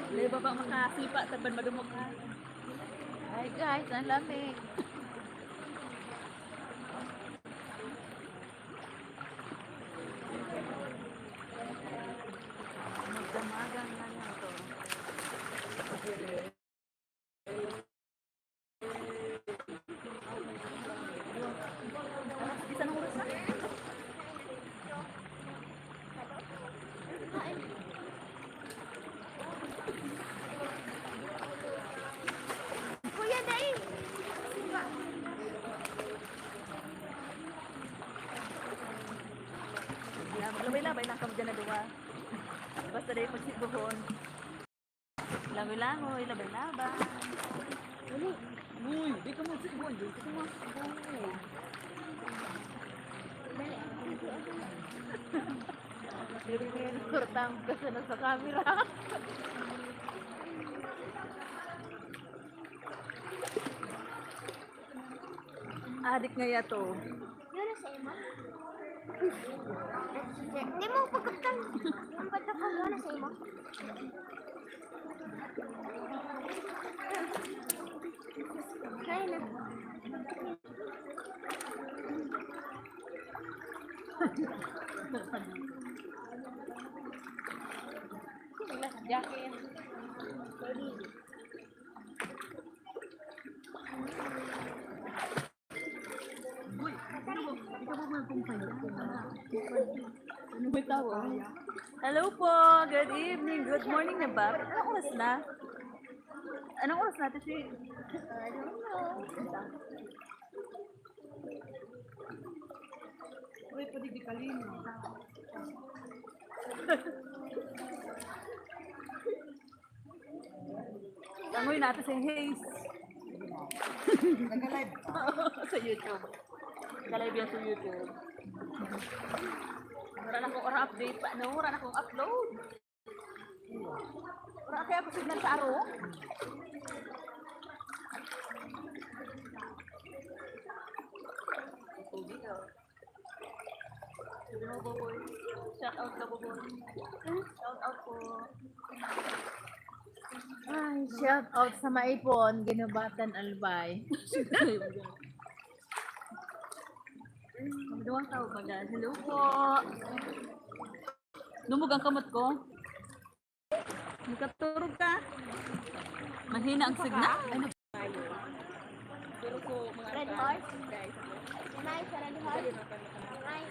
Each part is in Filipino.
Di ba bang makasipa taban madumog ka? Ay guys, ang lamig. Magdamagan na lang to. Isa ng oras na? Kuya Day! Maglabay-labay lang kami dyan na duwa. Basta na yung pagsitbuhon. Langoy-langoy, labay-labay. Uy, di ka magsitbuhon. Di ka magsitbuhon. Kurtang kasi na sa camera. Adik nga yato. Yun na sa imo? Hindi mo pagkakang. Yung bata ka yun na sa imo? Kaya na. Jacket. Uy, di ka ba magkumpay? Ano ba tawa? Hello po, good evening, good morning na ba? Anong oras na? Anong oras natin si? I don't know. Uy, pwede di kalino. Tangoy natin si Hayes. Nag-live. Sa YouTube. Nag-live yan sa YouTube. Wala na akong update pa. No, wala na akong upload. Wala kaya ako signal sa aro. Sabi mo, Boboy. Shout out ka, Boboy. Shout out po. Ay, shout out sa Maipon, Ginubatan Albay. Magdawang tao ba dyan? Hello po. Lumog ang kamot ko. Nakaturog ka. Mahina ang signal. Red horse? Kunay sa red horse? Kunay.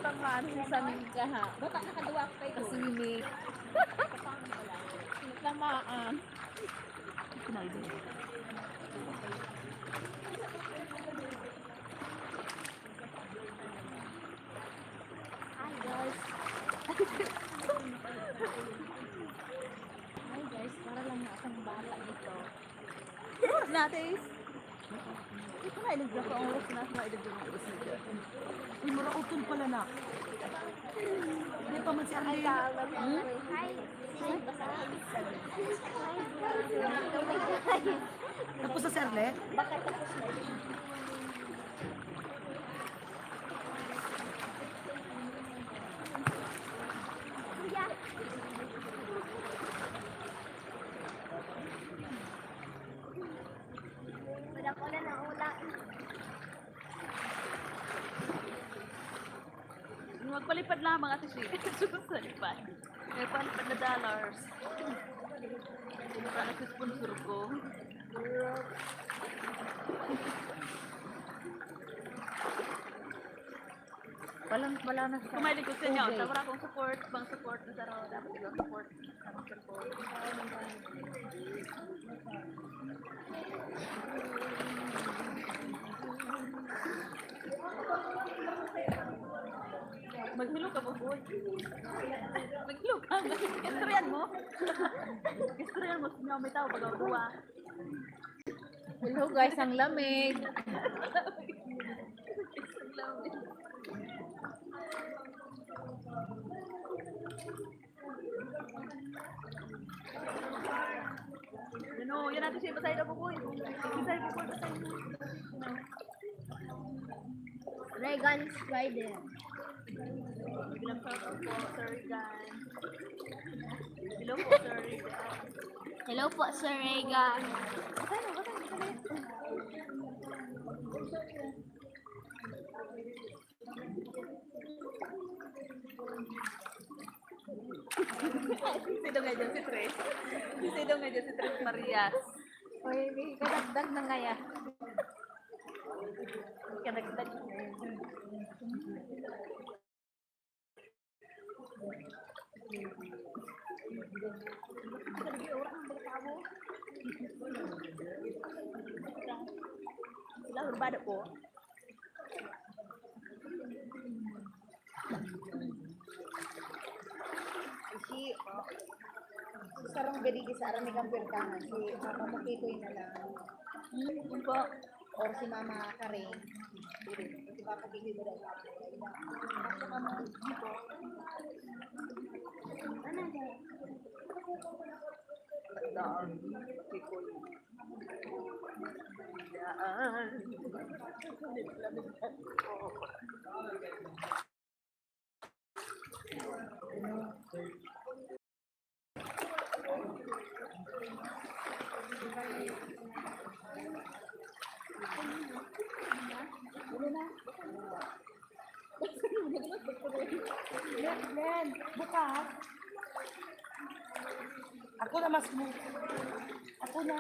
Pangan sa Mingga ha. Baka nakaduwa ko kayo. Kasinip. Tamaan. Sinaldo. Hi guys. Hi guys, para lang na akong bata dito. Oras natin. Ito na ilag ko ang oras na sa ilag ang oras na dyan. Uy, mura utol pala na. Hindi pa man si Hi Arlene. guys. Hi. Hi guys. Tapos sa Serle? Bakit tapos na yun? Kuya. Wala ko na ng ulan. Magpalipad lamang ate si. Susalipad. May palipad na dollars. Para sa sponsor ko. Wala na siya. Kumain ko sa inyo. Tawara akong support. Bang support na sa roda. Dapat yung support. Sama support. Maghilo ka, Boboy. Maghilo ka. Istoryan mo. Istoryan mo. Sinyaw may tao pag duwa. Hello guys, ang lamig. Ano, yan natin siya basahin na, Boboy. Basahin, Boboy. Basahin mo. Regan Spider. Bilang shout out po, Sir Gan. Hello Hello po, Sir Rega. Hello po, Sir Rega. Sino nga dyan si Tres? Sino nga dyan si Tres Marias? Uy, may kadagdag na ngaya. Kadagdag. Sila berbada po. Si, sarang gadi sa arami kang pirtahan. Si Papa Makikoy na lang. Yun po. Or si Mama Karen. Si Papa Kikoy ba daw? Daan. Kikoy. Daan. Len, bukas. Ako na mas mo. Ako na.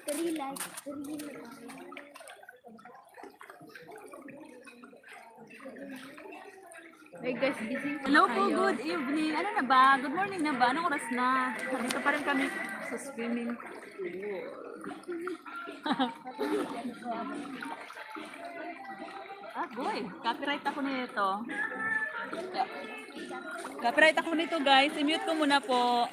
Relay. Hey guys, gising Hello po, good evening. Ano na ba? Good morning na ba? Anong oras na? Dito pa rin kami sa swimming pool. Boy, copyright ako nito. Copyright ako nito, guys. I-mute ko muna po.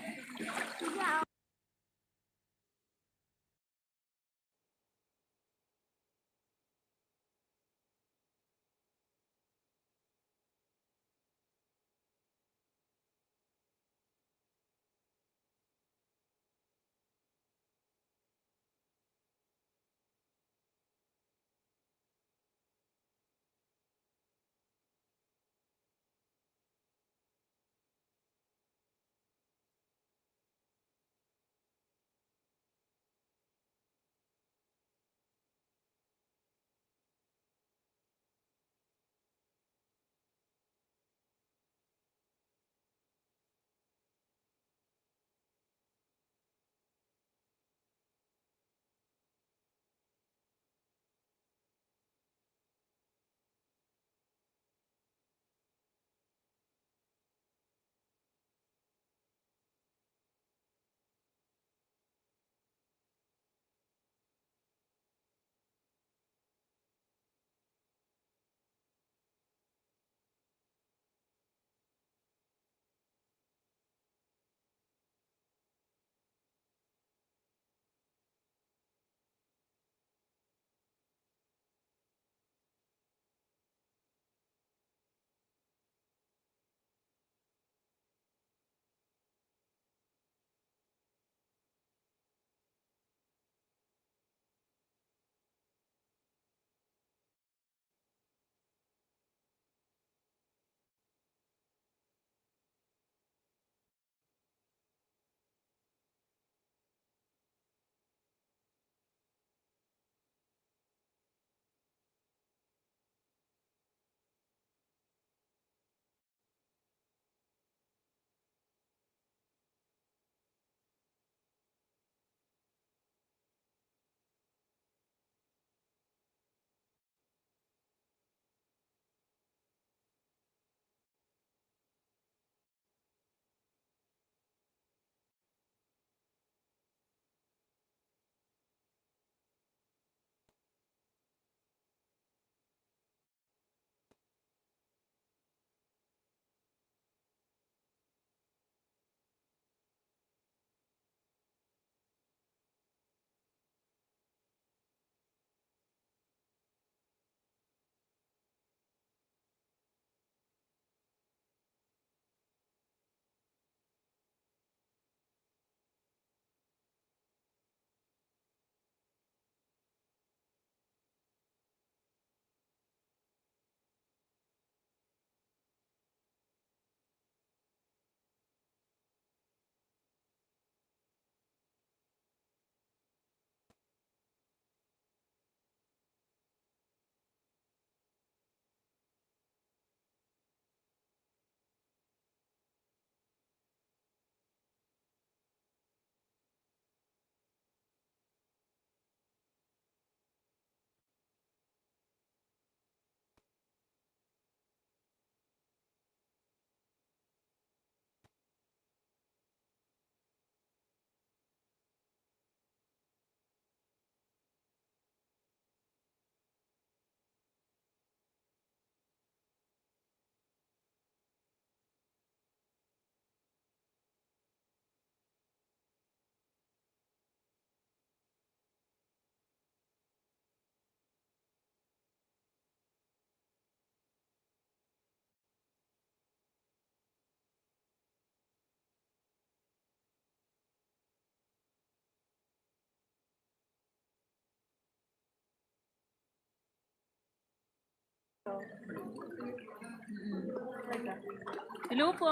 Hello po!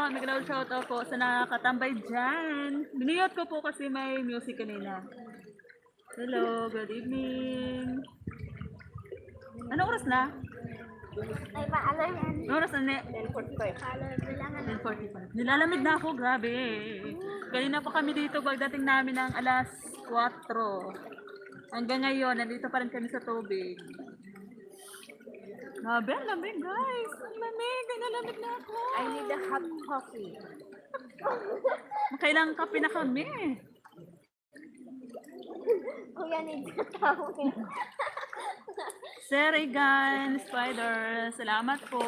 Nag-loud shoutout po sa nakakatambay dyan. Biniyot ko po kasi may music kanina. Hello, good evening. Anong oras na? Ay, paalam yan. Anong oras na? 10:45. Paalam, bilangan na. 10:45. Nilalamig na ako, grabe. Kanina pa kami dito pagdating namin ng alas 4. Hanggang ngayon, nandito pa rin kami sa tubig. Grabe, ang lamig guys. Ang lamig, nalamig na ako. I need a hot coffee. Kailangan kape na kami. Kuya, need ka tawin. Sir Regan Spider, salamat po.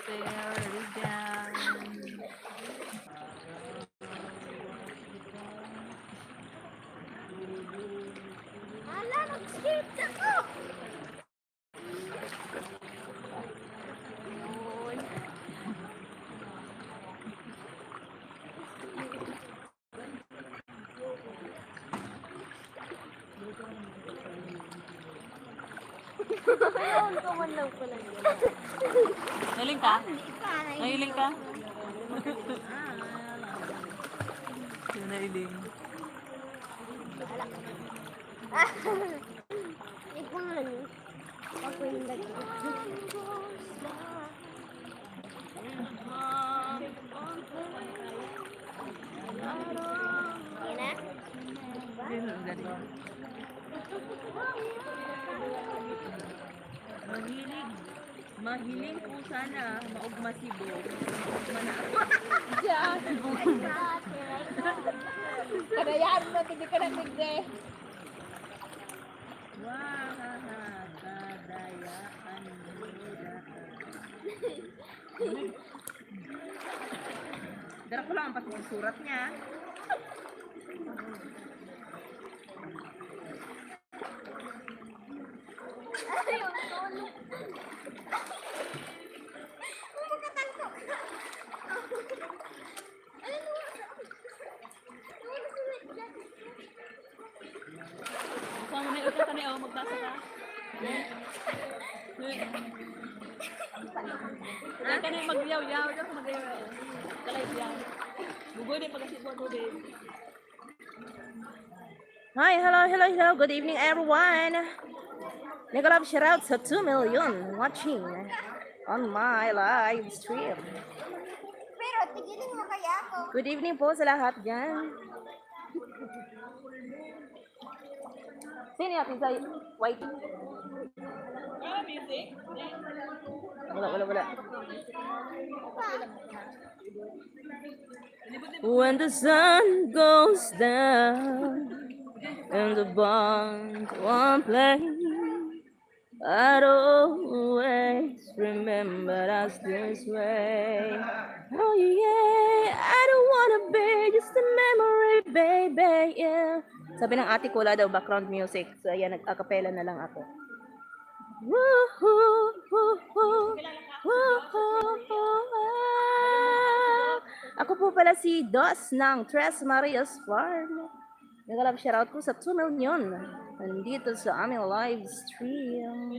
Sir Regan. Ala, mag-skip ako! Yun. Ayun, common lang pala yun. Nahiling ka? Isa, Nahiling ka? Sino nahiling? Iguan. Ako yung lagi. Yan na? Sino ang galing? Mahiling po sana maugma si Bo. Karayaan mo, hindi ka nagmigde. Kadayaan nila. Dara ko lang ang pati surat niya. Sama na ito kanina o magbasa ka. Ay kanina magyaw-yaw daw magyaw. Kalay yaw. Bugoy din pagkasipon mo din. Hi, hello. Good evening, everyone. Nag-love shoutout sa 2 million watching on my live stream. Pero tigilin mo kaya ako. Good evening po sa lahat dyan. Sino natin sa white? Music? Wala. When the sun goes down and the bonds won't play, I'd always remember us this way. Oh yeah, I don't wanna be just a memory, baby, yeah. Sabi ng ate ko, wala daw background music. So ayan, nag-acapella na lang ako. Woohoo, woohoo, woohoo. Ako po pala si Dos ng Tres Marias Farm. Nag-love shoutout ko sa 2 million. Nandito sa aming live stream.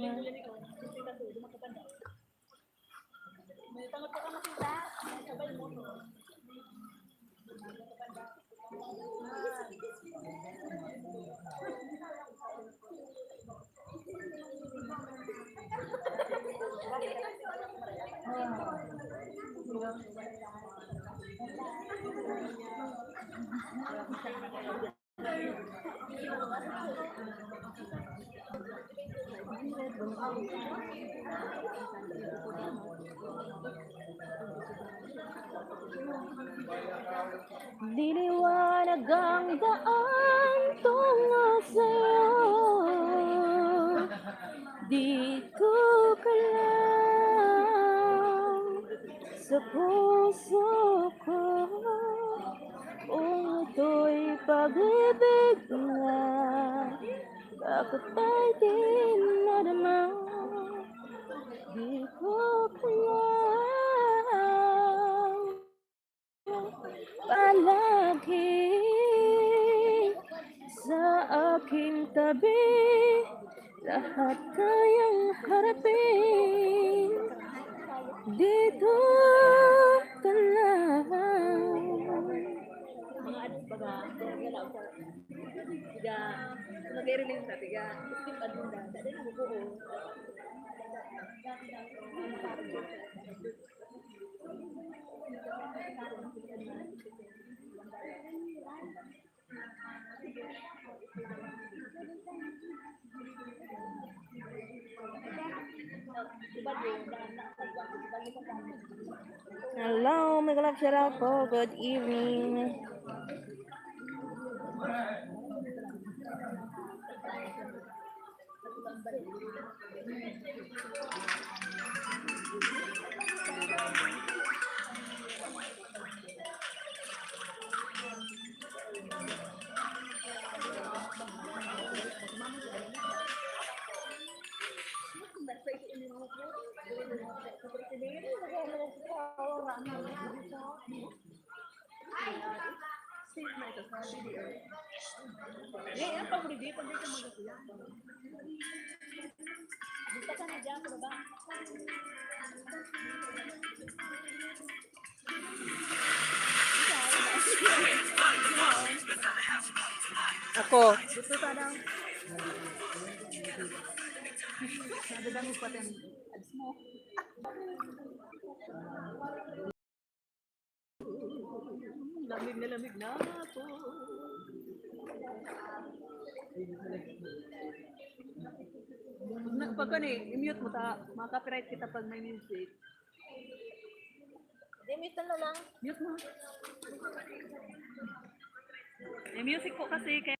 Diliwanag ang daan tungo sa'yo. Dito ka lang sa puso ko. Kung ito'y pag-ibig na, bakit tayo di nadama? Di ko lang palagi sa aking tabi, lahat kayang harapin. Dito ka lang. Mga ads baga, wala ko. Tiga, mag-i-release na, tiga, skip adunda. Dahil na bubuo. Hello, may galap shout out po. Good evening. Eh, ang paborito dito, hindi ka mag-kuya. Dito ka na dyan, ba? Ako. Dito ka daw. Nadadang mo pa din ads mo. Lamig na ako. Pag i-mute mo ta, maka-copyright kita pag may music. Dimit na lang. Mute mo. May music po kasi kaya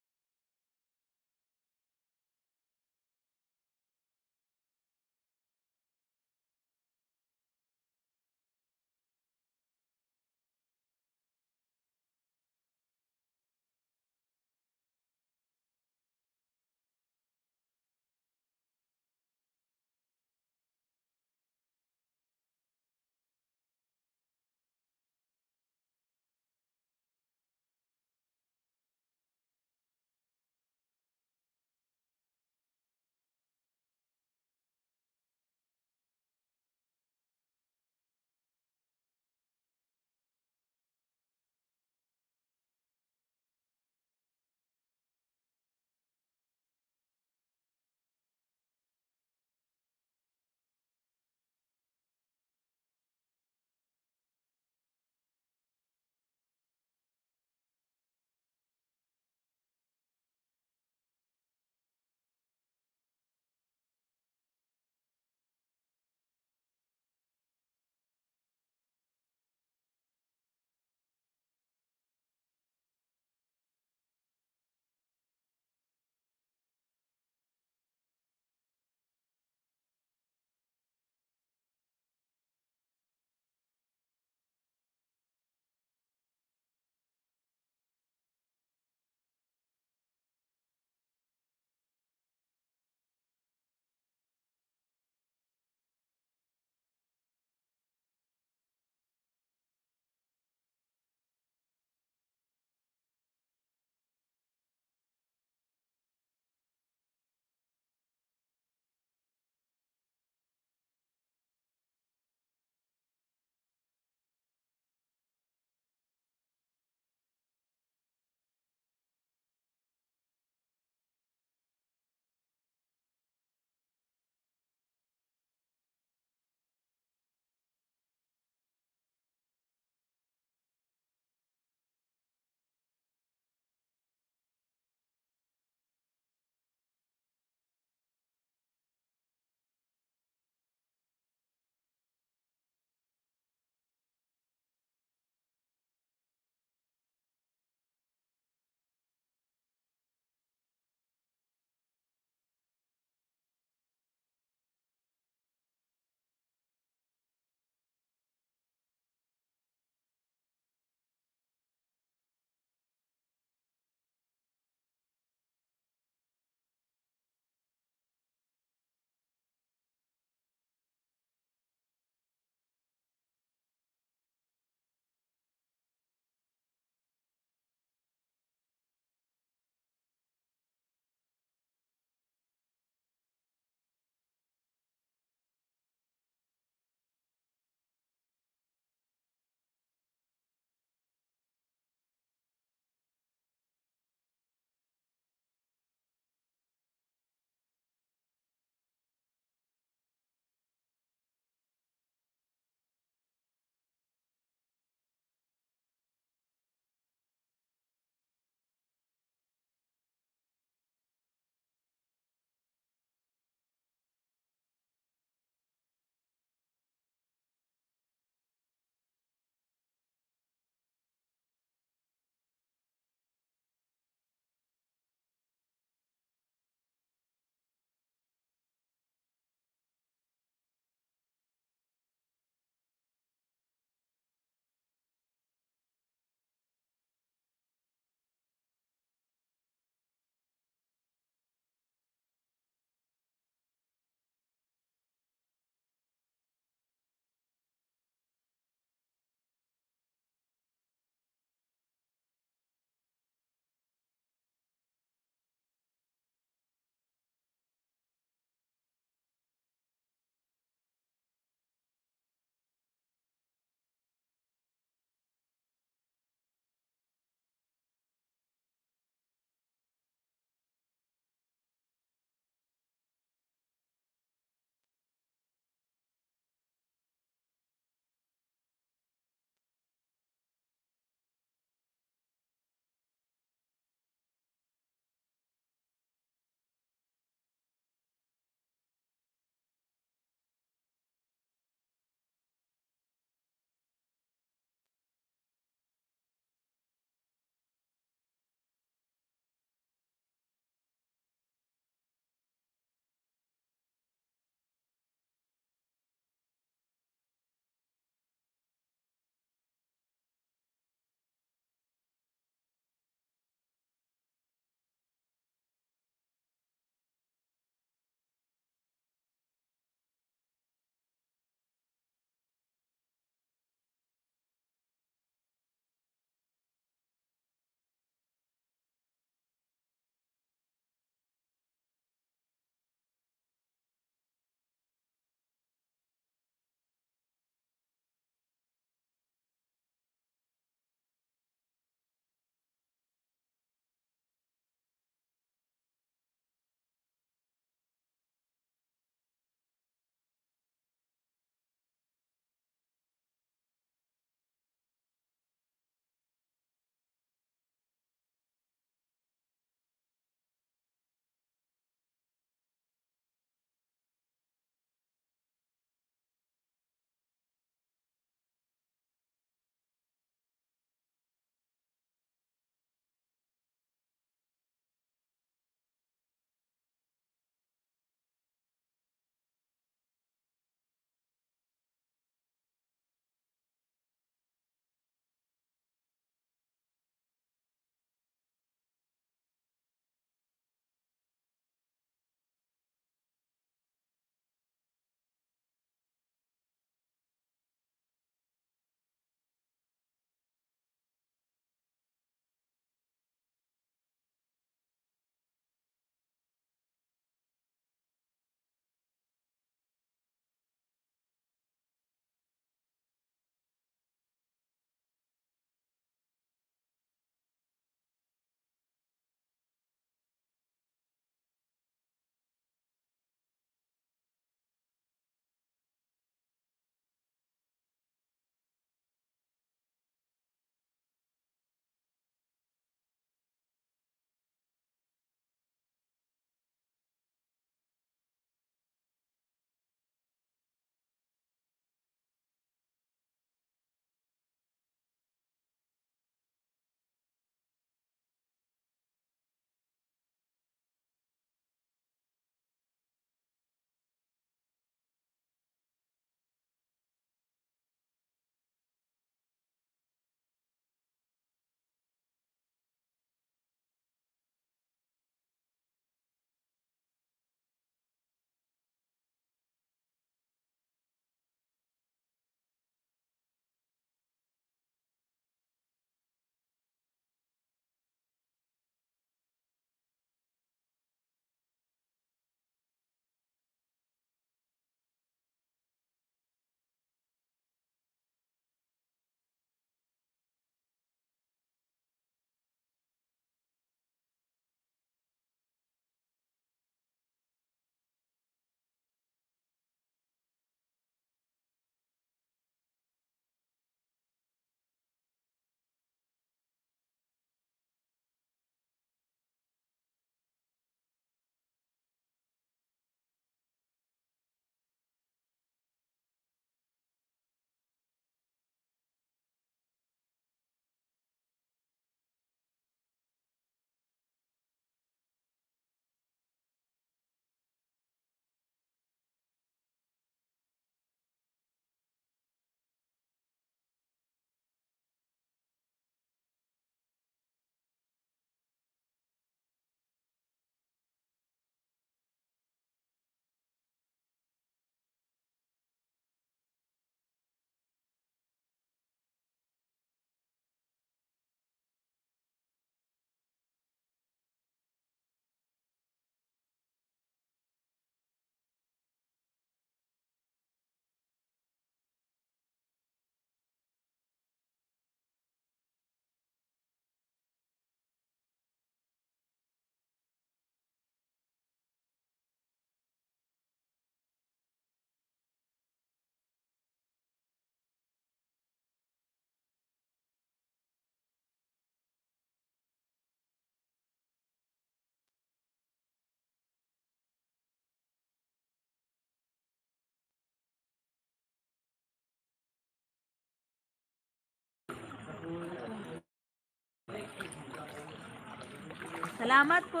Salamat po.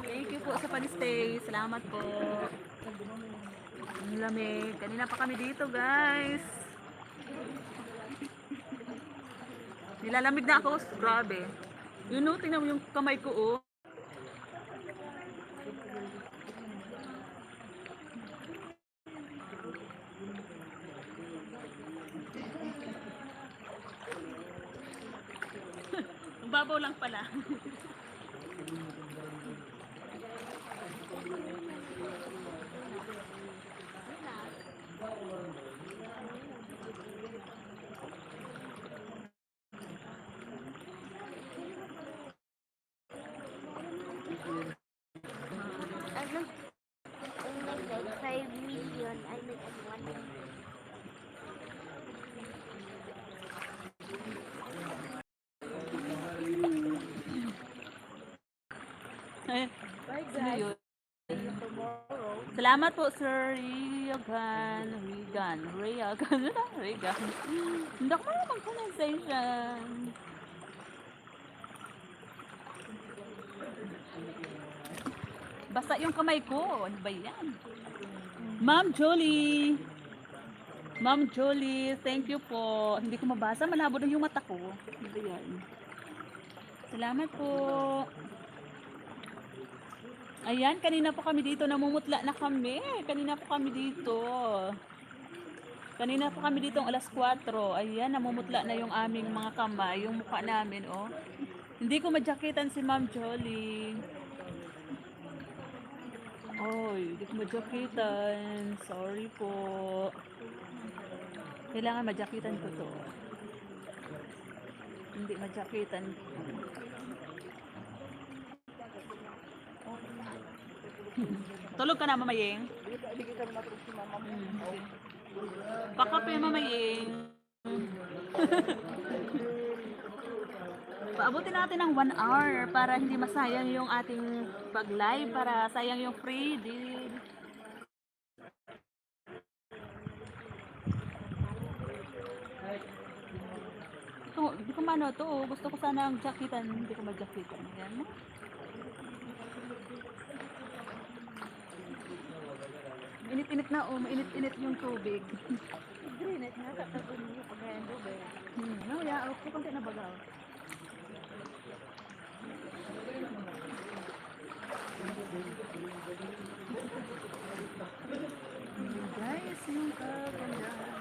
Thank you po sa panistay. Salamat po. Ang lamig. Kanina pa kami dito, guys. Nilalamig na ako. Grabe. Yun no, tingnan mo yung kamay ko, oh. Ang babaw lang pala. I like 5 million. I like 1 million. Sino yun? Salamat po, Sir Regan. Regan. Hindi ako marunong mag-pronunciation. Basta yung kamay ko. Ano ba yan? Ma'am Jolie. Ma'am Jolie, thank you po. Hindi ko mabasa. Malabo na yung mata ko. Ano ba yan? Salamat po. Ayan, kanina po kami dito. Namumutla na kami. Kanina po kami dito. Kanina po kami dito ang alas 4. Ayan, namumutla na yung aming mga kamay. Yung mukha namin, oh. Hindi ko madyakitan si Ma'am Jolie. Oy, hindi ko madyakitan. Sorry po. Kailangan madyakitan ko to. Hindi madyakitan ko. Tulog ka na, Mamayeng? Pakape, Mamayeng. Paabutin natin ng 1 hour para hindi masayang yung ating pag-live, para sayang yung free deal. Hindi ko mano to. Gusto ko sana ang jacketan. Hindi ko ma-jacketan. Yan. Init-init na, oh. Mainit-init yung tubig. Greenet na. Tatapon niyo pag ngayon tubig. Nawaya. Okay, konti na bagaw. Guys, yung kagandahan.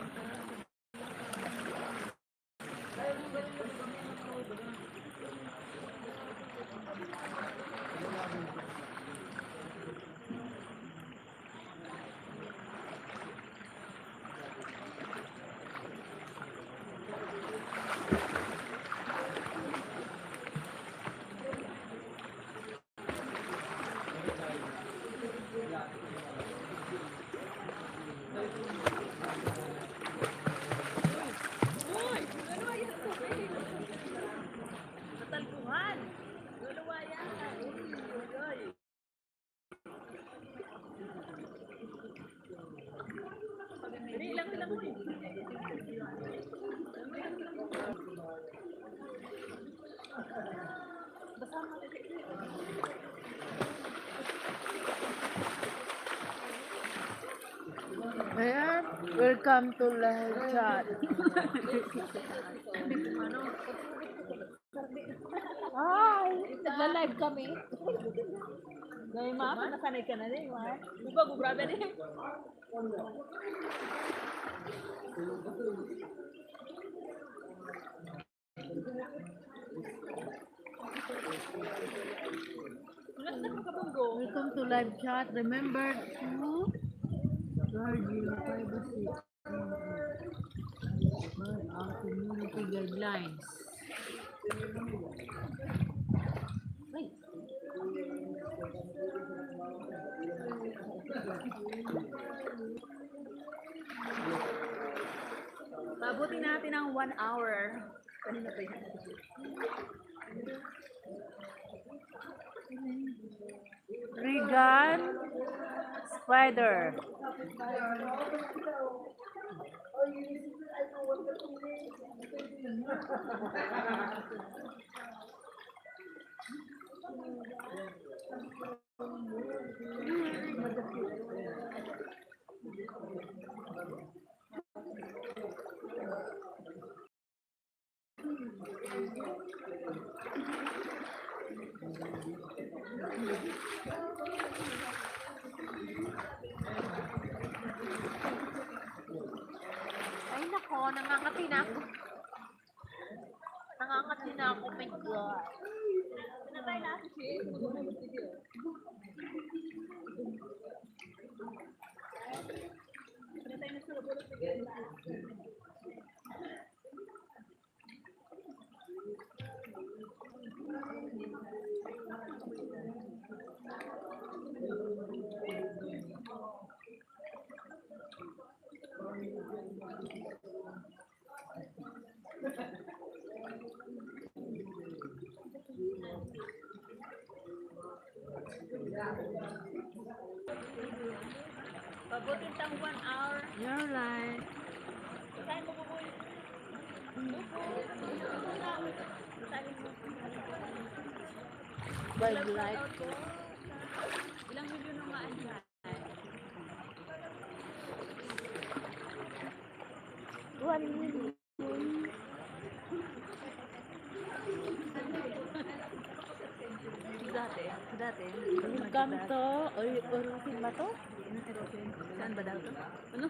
Ayan, welcome to live chat. Hi! Nagla-live kami. Gawin mo, nasanay ka na rin, ha? Di ba, gugrabe rin? Welcome to live chat. Remember to guard your privacy by our community guidelines. Pabuti natin ang 1 hour. Kanina pa yan. Regan Spider. Ay nako, nangangati na ako. Nangangati na ako, my God. Pinatay na ako. Pabutin tang 1 hour. You're right. Saan mo bubuhay? Vibe life. Ilang milyon ang maan. 1 minute. Dati. Welcome to, Orusin ba to? Saan ba daw to? Ano?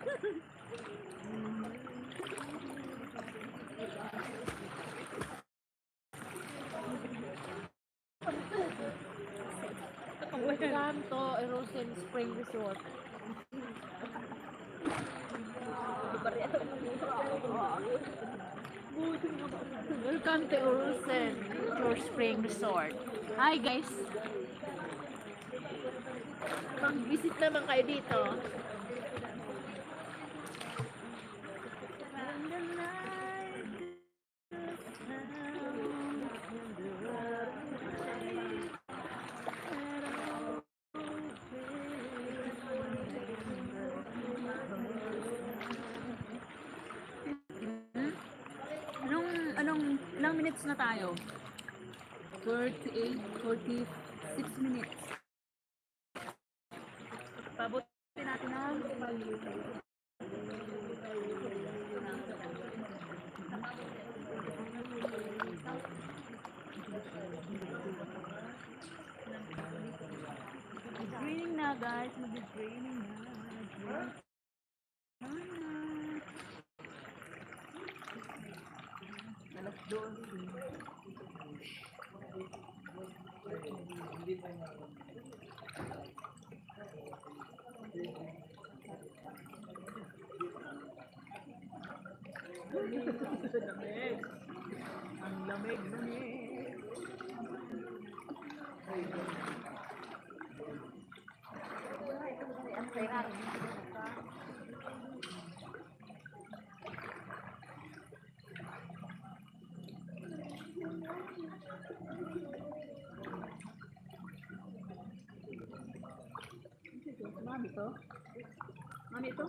Welcome to Erosion Spring Resort. Welcome to Erosion Spring Resort. Hi guys! Mag-visit naman kayo dito. Ilang minutes na tayo? 46 minutes. Pabutin natin ang Mag-greening na guys, mag-greening na. Alas 12. Ang lamig. Mami to? Mami to?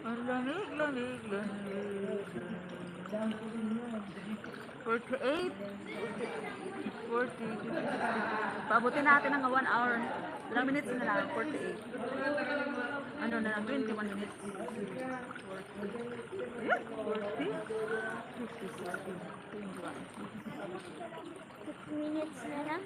Ang lamig. 48 40 Pabutin natin ng 1 hour. Ilang minutes na lang? 48. Ano na lang? 21 minutes. 40. 50, 60, 21. 6 minutes na lang.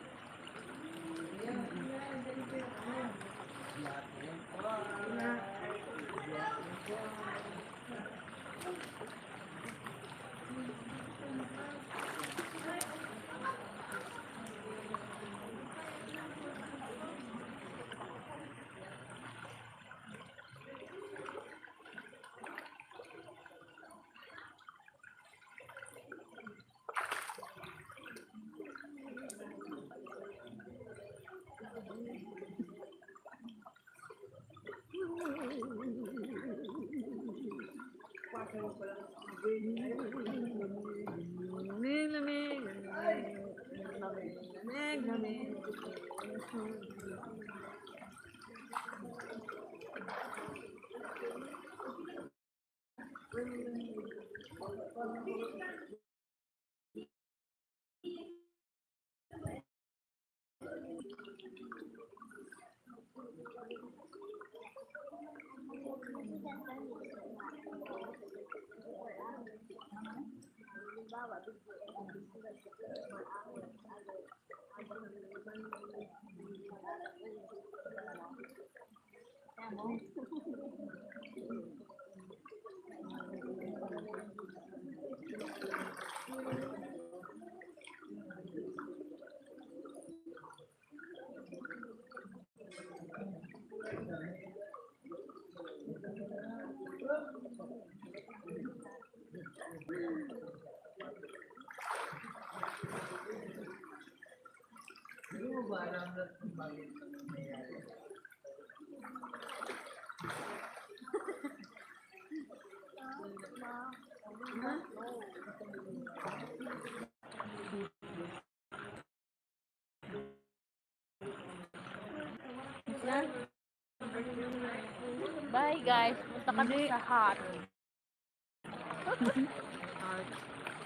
Bye guys, punta kami sa hot.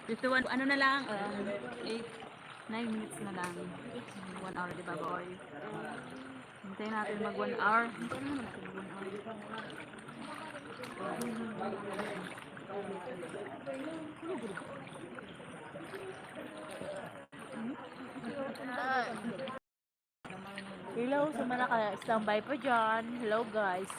Dito, ano na lang, 9 minutes na lang. 1 hour, di ba, boy? Hintayin natin mag 1 hour. Hintayin natin mag 1 hour. Hello, sa mga naka-standby pa dyan. Hello guys.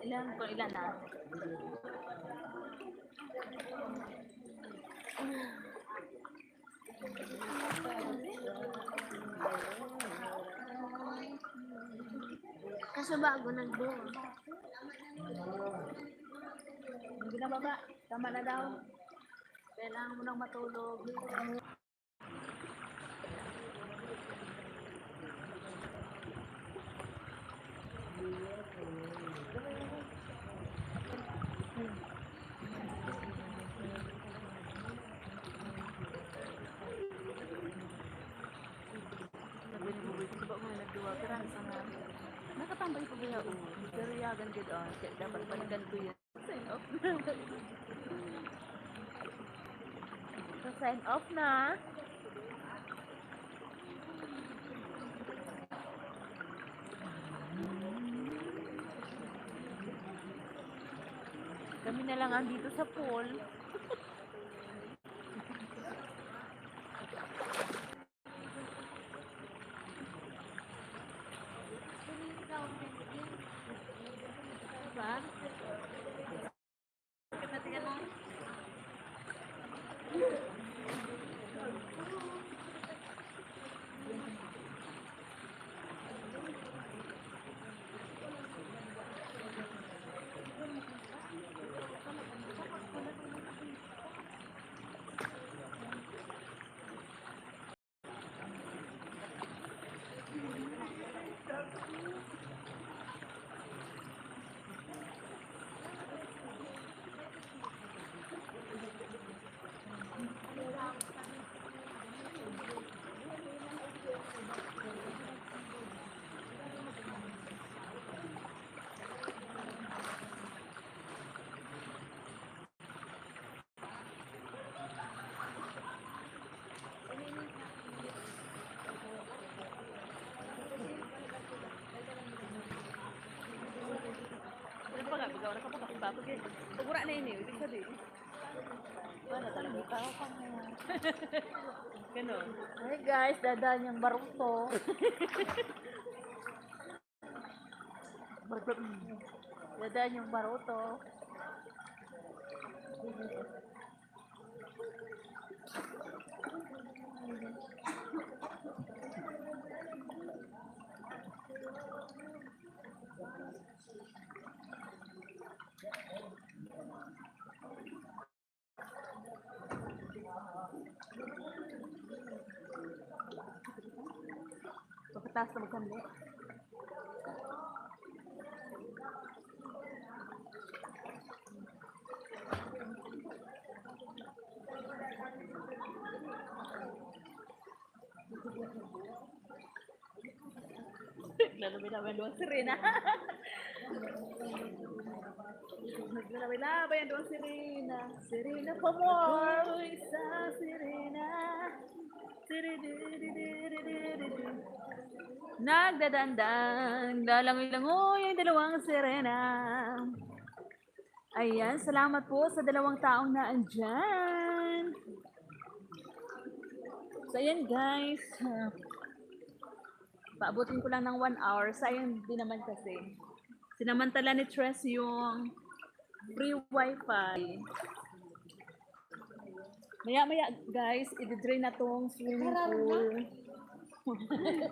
Ilan mo? Ilan na? Kaso bago nag-buo. Hindi na baba. Tama na daw. Kailangan mo nang matulog. Nakatambay ko kaya pero yagan gid kaya dapat balikan ko yun. Sign off. So sign off na. Kami na lang andito sa pool. Diba? Ano pa nga, bigaw na kapag ako ba? Pagkura na yun eh, ibig sabihin. Ganon. Hey guys, dadaan yung baruto. Dadaan yung baruto. Pagkataas na magkamli. Lalabay-labay doon si Rina. Lalabay-labay doon si Rina. Si Rina pa more. Ako'y sa si Rina. Nagdadandang, dalangoy ang dalawang sirena. Ayan, salamat po sa dalawang taong na andyan. So, ayan guys. Paabutin ko lang ng 1 hour. Sayang din naman kasi. Sinamantala ni Tres yung free wifi. Maya-maya guys, i-drain na tong swimming pool.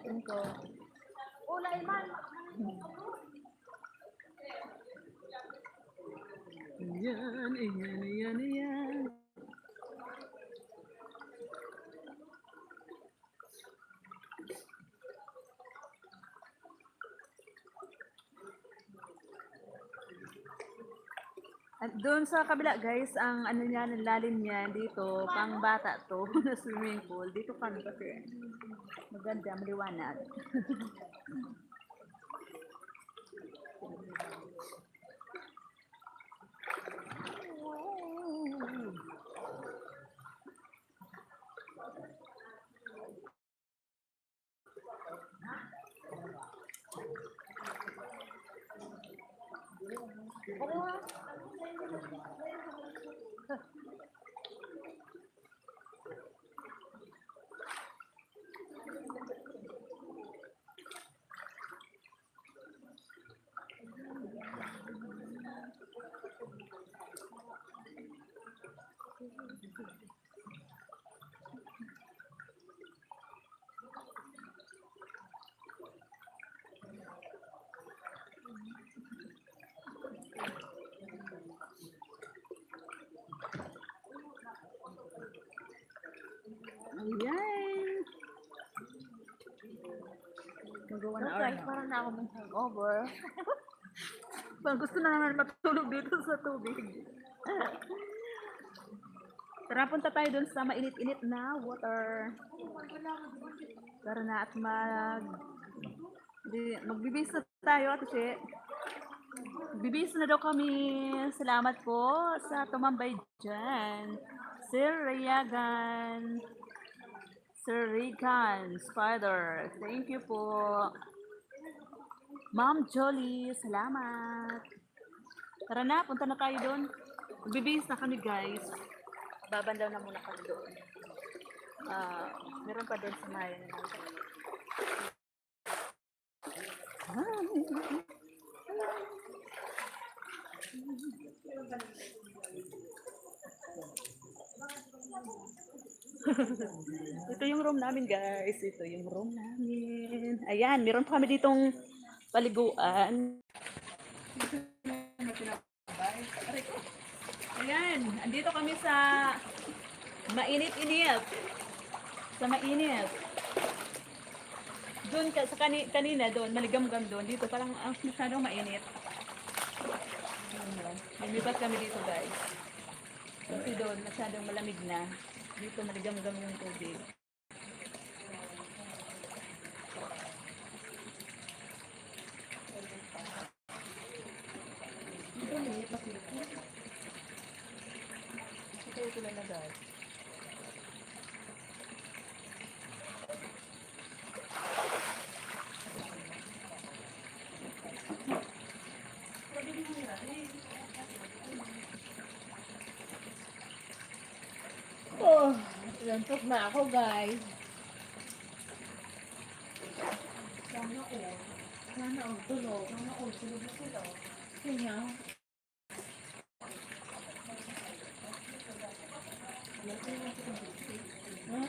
Ito. Ulay man. Ayan, ayan, ayan, ayan. At doon sa kabila guys, ang ano niya, ang lalim niya dito, pang bata to, na swimming pool. Dito kami kasi maganda, maliwanag. Ayan. Magawa na Guys, parang na ako may hangover. Parang gusto na naman matulog dito sa tubig. Tara, punta tayo dun sa mainit-init na water. Tara na at magbibis na tayo at kasi magbibis na daw kami. Salamat po sa tumambay dyan. Sir Rayagan, Sir Rican, Spider, thank you po. Ma'am Jolie, salamat. Tara na, punta na tayo doon. Magbibihis na kami guys. Babandaw na muna kami doon. Meron pa doon sa mayan. Ito yung room namin guys. Ito yung room namin. Ayan, meron pa kami ditong paliguan. Ayan, andito kami sa mainit-init. Sa mainit. Doon sa kanina doon, maligam-gam doon. Dito parang masyadong mainit. Lumipat kami dito guys. Kasi doon masyadong malamig na. Dito maligam-gam yung tubig. Dito lumipat dito. Ito na guys. Lantok na ako, guys. Sana all tulog. Sana all tulog na sila. Kanya. Huh?